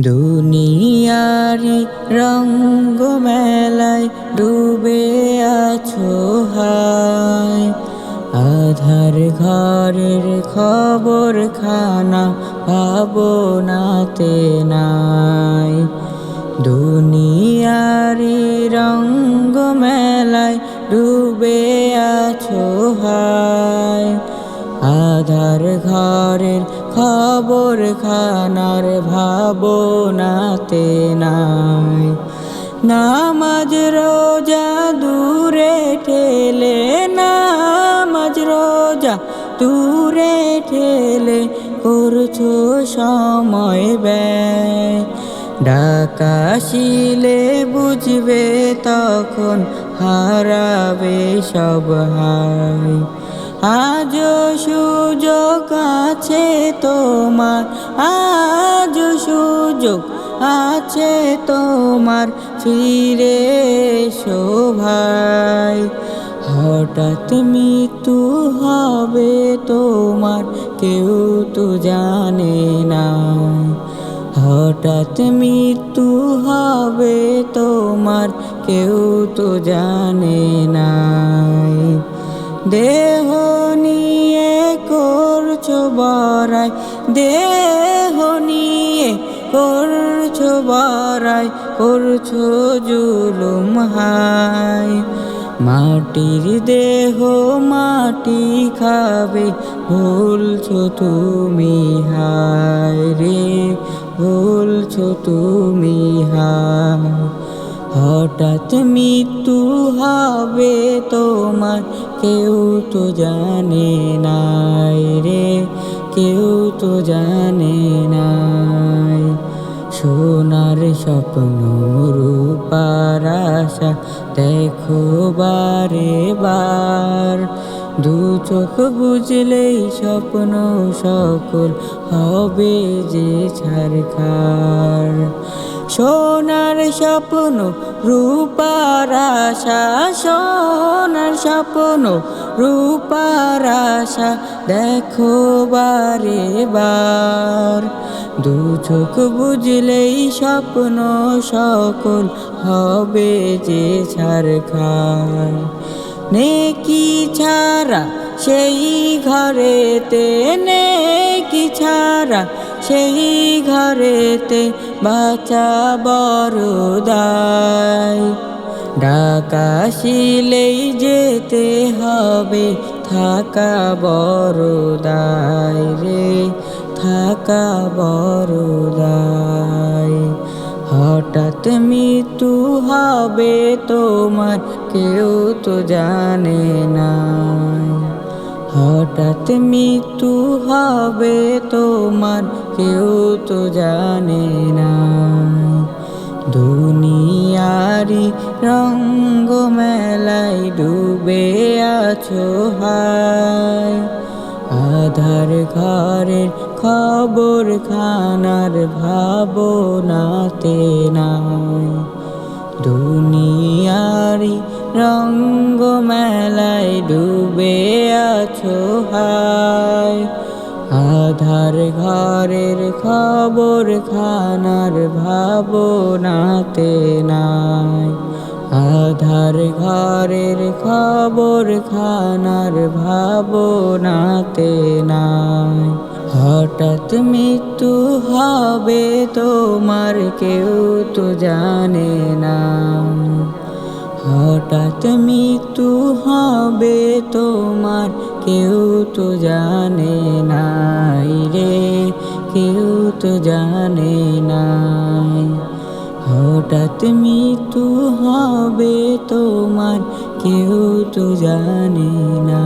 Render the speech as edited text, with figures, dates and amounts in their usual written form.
দুনিয়ারি রঙ্গ মেলায় ডুবে আছো হায়, আধার ঘরের খবর খানা ভাবনাতে নাই। দুনিয়ারি রঙ্গ মেলায় ডুবে আছো হায়, আধার ঘরের খবর খানার ভাবনাতে নাই। নামাজ রোজা দূরে ঠেলে, নামাজ রোজা দূরে ঠেলে করছো সময় ব্যয়। ডাকাশিলে বুঝবে তখন হারাবে সব হায়। আজও সুযোগ আছে তোমার, আজও সুযোগ আছে তোমার, ফিরে এসো ভাই। হঠাৎ মৃত্যু হবে তোমার, কেউ তো জানে না। হঠাৎ মৃত্যু হবে তোমার, কেউ তো জানে না। দেহ নিয়ে করছো বড়াই, দেহ নিয়ে করছো বড়াই, করছো জুলুম হায়। মাটির দেহ মাটি খাবে, ভুলছো তুমি হায় রে, ভুলছো তুমি হায়। হঠাৎ মৃত্যু হবে তোমার, কেউ তো জানে নাই রে, কেউ তো জানে নাই। সোনার স্বপ্ন রূপার আশা দেখো বারে বার, দু চোখ বুঝলেই স্বপ্ন সকল হবে যে ছারখার। সোনার স্বপ্ন রূপার আশা, সোনার স্বপ্ন রূপার আশা দেখো বারে বার, দু চোখ বুঝলেই স্বপ্ন সকল হবে যে ছারখার। নেকি ছাড়া সেই ঘরেতে, নেকি ছাড়া সেই ঘরেতে বাঁচা বড় দায়। ডাকাশিলেই যেতে হবে, থাকা বড় দায় রে, থাকা বড় দায়। হঠাৎ মৃত্যু হবে তোমার, কেউ তো জানে না। হঠাৎ মৃত্যু হবে তোমার, কেউ তো জানে না। দুনিয়ারি রঙ্গ মেলায় ডুবে আছো হায়, আধার ঘরের খবর খানার ভাবনাতে নাই। দুনিয়ারি রঙ্গ মেলায় ডুবে আছো হায়, আধার ঘরের খবর খানার ভাবনাতে নাই। আধার ঘরের খবর খানার ভাবনাতে নাই। হঠাৎ মৃত্যু হবে তোমার, কেউ তো জানে না। হঠাৎ মৃত্যু হবে তোমার, কেউ তো জানে নাই রে, কেউ তো জানে নাই। হঠাৎ মৃত্যু হবে তোমার, কেউ তো জানে না।